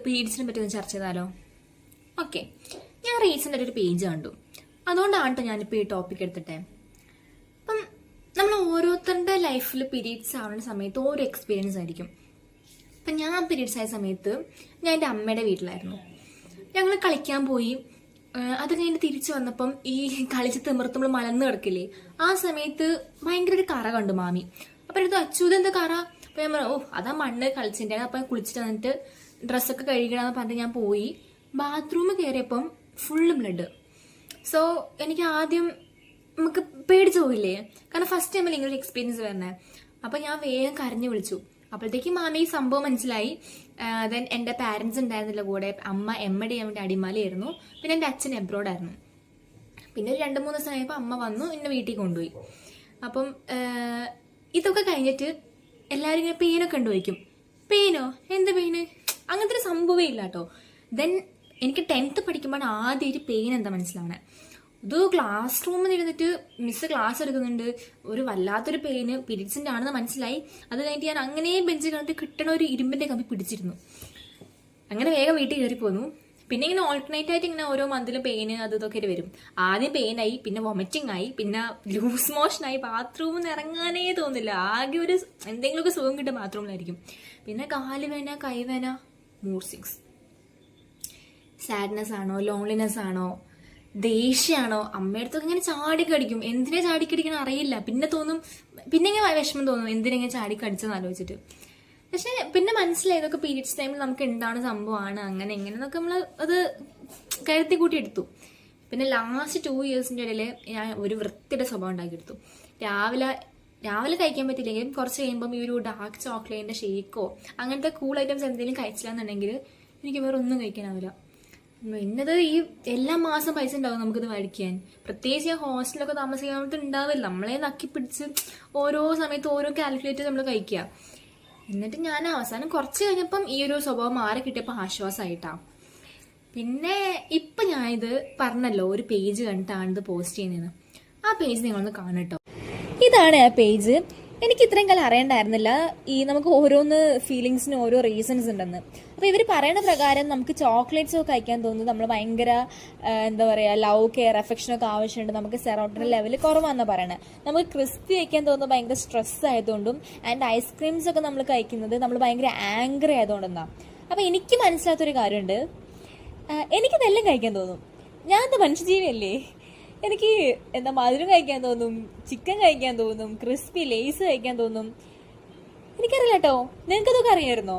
പീരീഡ്സിനെ പറ്റി ഒന്ന് ചർച്ച ചെയ്താലോ? ഓക്കെ, ഞാൻ റീസെൻ്റ് ഒരു പേജ് കണ്ടു. അതുകൊണ്ടാണ് കേട്ടോ ഞാനിപ്പോൾ ഈ ടോപ്പിക് എടുത്തിട്ടെ. അപ്പം നമ്മൾ ഓരോരുത്തരുടെ ലൈഫിൽ പീരീഡ്സ് ആവുന്ന സമയത്ത് ഓരോ എക്സ്പീരിയൻസ് ആയിരിക്കും. അപ്പം ഞാൻ പീരീഡ്സ് ആയ സമയത്ത് ഞാൻ എൻ്റെ അമ്മയുടെ വീട്ടിലായിരുന്നു. ഞങ്ങൾ കളിക്കാൻ പോയി. അത് കഴിഞ്ഞ് തിരിച്ചു വന്നപ്പം ഈ കളിച്ച് തിമിർത്ത് നമ്മൾ മലന്ന് കിടക്കില്ലേ, ആ സമയത്ത് ഭയങ്കര ഒരു കറ കണ്ടു മാമി. അപ്പം എടുത്ത് അച്ഛൂതെന്താ കറ? അപ്പം ഞാൻ പറഞ്ഞു, അതാ മണ്ണ് കളിച്ചിട്ടുണ്ടായിരുന്നു. അപ്പം കുളിച്ചിട്ട് വന്നിട്ട് ഡ്രസ്സൊക്കെ കഴുകണമെന്ന് പറഞ്ഞിട്ട് ഞാൻ പോയി. ബാത്റൂമിൽ കയറിയപ്പം ഫുള്ള് ബ്ലഡ്. സോ എനിക്ക് ആദ്യം നമുക്ക് പേടിച്ചു പോയില്ലേ, കാരണം ഫസ്റ്റ് ടൈമിൽ ഇങ്ങനെ ഒരു എക്സ്പീരിയൻസ് വരണേ. അപ്പം ഞാൻ വേഗം കരഞ്ഞു വിളിച്ചു. അപ്പോഴത്തേക്കും മാമി ഈ സംഭവം മനസ്സിലായി. ദെൻ എൻ്റെ പാരൻസ് ഉണ്ടായിരുന്നില്ല കൂടെ. അമ്മ എമ്മ ചെയ്യാൻ വേണ്ടി അടിമാലിയായിരുന്നു, പിന്നെ എൻ്റെ അച്ഛൻ എബ്രോഡായിരുന്നു. പിന്നെ ഒരു 2-3 ദിവസം കഴിയുമ്പോൾ അമ്മ വന്നു, എന്നെ വീട്ടിൽ കൊണ്ടുപോയി. അപ്പം ഇതൊക്കെ കഴിഞ്ഞിട്ട് എല്ലാവരും ഇങ്ങനെ പെയിനൊക്കെ ഉണ്ട് വയ്ക്കും. പെയിനോ? എന്ത് പെയിന്? അങ്ങനത്തെ ഒരു സംഭവമേ ഇല്ല കേട്ടോ. ദെൻ എനിക്ക് 10th പഠിക്കുമ്പോഴാണ് ആദ്യം ഒരു പെയിൻ എന്താ മനസ്സിലാവണേ. ഇത് ക്ലാസ് റൂമിൽ ഇരുന്നിട്ട് മിസ് ക്ലാസ് എടുക്കുന്നുണ്ട്, ഒരു വല്ലാത്തൊരു പെയിന് പീരീഡ്സിൻ്റെ ആണെന്ന് മനസ്സിലായി. അത് കഴിഞ്ഞിട്ട് ഞാൻ അങ്ങനെ ബെഞ്ച് കണ്ടിട്ട് കിട്ടണ ഒരു ഇരുമ്പിൻ്റെ കമ്പി പിടിച്ചിരുന്നു. അങ്ങനെ വേഗം വീട്ടിൽ കയറി പോന്നു. പിന്നെ ഇങ്ങനെ ഓൾട്ടർനേറ്റ് ആയിട്ട് ഇങ്ങനെ ഓരോ മന്തിലും പെയിന് അത് ഇതൊക്കെ വരും. ആദ്യം പെയിനായി, പിന്നെ വൊമിറ്റിംഗ് ആയി, പിന്നെ ലൂസ് മോഷനായി. ബാത്റൂമിൽ നിന്ന് ഇറങ്ങാനേ തോന്നില്ല. ആകെ ഒരു എന്തെങ്കിലുമൊക്കെ സുഖം കിട്ടും ബാത്റൂമിലായിരിക്കും. പിന്നെ കാലുവേന, കൈവേന, മൂഡ് സ്വിങ്സ്. സാഡ്നെസ് ആണോ, ലോൺലിനെസ് ആണോ, ദേഷ്യമാണോ, അമ്മയടുത്തൊക്കെ ഇങ്ങനെ ചാടിക്കടിക്കും. എന്തിനാ ചാടിക്കടിക്കണം അറിയില്ല. പിന്നെ തോന്നും, പിന്നെ ഇങ്ങനെ വിഷമം തോന്നും എന്തിനെങ്ങനെ ചാടിക്കടിച്ചെന്ന് ആലോചിച്ചിട്ട്. പക്ഷെ പിന്നെ മനസ്സിലായി ഇതൊക്കെ പീരീഡ്സ് ടൈമിൽ നമുക്ക് ഉണ്ടാവുന്ന സംഭവമാണ്, അങ്ങനെ എങ്ങനെയെന്നൊക്കെ നമ്മൾ അത് കരുത്തി കൂട്ടി എടുത്തു. പിന്നെ ലാസ്റ്റ് 2 ഇയേഴ്സിൻ്റെ ഇടയിൽ ഞാൻ ഒരു വൃത്തിയുടെ സ്വഭാവം ഉണ്ടാക്കിയെടുത്തു. രാവിലെ കഴിക്കാൻ പറ്റില്ലെങ്കിൽ കുറച്ച് കഴിയുമ്പം ഈ ഒരു ഡാർക്ക് ചോക്ലേറ്റിൻ്റെ ഷേക്കോ അങ്ങനത്തെ കൂൾ ഐറ്റംസ് എന്തെങ്കിലും കഴിച്ചില്ല എന്നുണ്ടെങ്കിൽ എനിക്ക് വേറെ ഒന്നും കഴിക്കാനാവില്ല. ഇന്നത് ഈ എല്ലാ മാസം പൈസ ഉണ്ടാവും നമുക്കിത് മേടിക്കാൻ. പ്രത്യേകിച്ച് ഞാൻ ഹോസ്റ്റലൊക്കെ താമസിക്കാൻ ഉണ്ടാവില്ല. നമ്മളെ നക്കി പിടിച്ച് ഓരോ സമയത്ത് ഓരോ കാൽക്കുലേറ്റ് നമ്മൾ കഴിക്കുക. എന്നിട്ട് ഞാൻ അവസാനം കുറച്ച് കഴിഞ്ഞപ്പം ഈ ഒരു സ്വഭാവം മാറി കിട്ടിയപ്പോൾ ആശ്വാസമായിട്ടാ. പിന്നെ ഇപ്പം ഞാനിത് പറഞ്ഞല്ലോ, ഒരു പേജ് കണ്ടിട്ടാണ് ഇത് പോസ്റ്റ് ചെയ്യുന്നതെന്ന്. ആ പേജ് നിങ്ങളൊന്ന് കാണട്ടോ. ഇതാണ് ആ പേജ്. എനിക്ക് ഇത്രയും കാലം അറിയണ്ടായിരുന്നില്ല ഈ നമുക്ക് ഓരോന്ന് ഫീലിങ്സിന് ഓരോ റീസൺസ് ഉണ്ടെന്ന്. അപ്പോൾ ഇവർ പറയുന്ന പ്രകാരം നമുക്ക് ചോക്ലേറ്റ്സ് ഒക്കെ കഴിക്കാൻ തോന്നുന്നത് നമ്മൾ ഭയങ്കര എന്താ പറയുക ലവ് കെയർ അഫെക്ഷനൊക്കെ ആവശ്യമുണ്ട്, നമുക്ക് സെറോട്ടോണിൻ ലെവൽ കുറവാണെന്ന് പറയണത്. നമുക്ക് ക്രിസ്പി കഴിക്കാൻ തോന്നുന്നത് ഭയങ്കര സ്ട്രെസ് ആയതുകൊണ്ടും ആൻഡ് ഐസ്ക്രീംസ് ഒക്കെ നമ്മൾ കഴിക്കുന്നത് നമ്മൾ ഭയങ്കര ആംഗ്രി ആയതുകൊണ്ടെന്നാണ്. അപ്പോൾ എനിക്ക് മനസ്സിലാത്തൊരു കാര്യമുണ്ട്, എനിക്കിതെല്ലാം കഴിക്കാൻ തോന്നും. ഞാൻ എന്താ മനുഷ്യജീവിയല്ലേ? എനിക്ക് എന്താ മധുരം കഴിക്കാൻ തോന്നും, ചിക്കൻ കഴിക്കാൻ തോന്നും, ക്രിസ്പി ലേസ് കഴിക്കാൻ തോന്നും. എനിക്കറിയില്ല കേട്ടോ. നിനക്കതൊക്കെ അറിയാമായിരുന്നോ?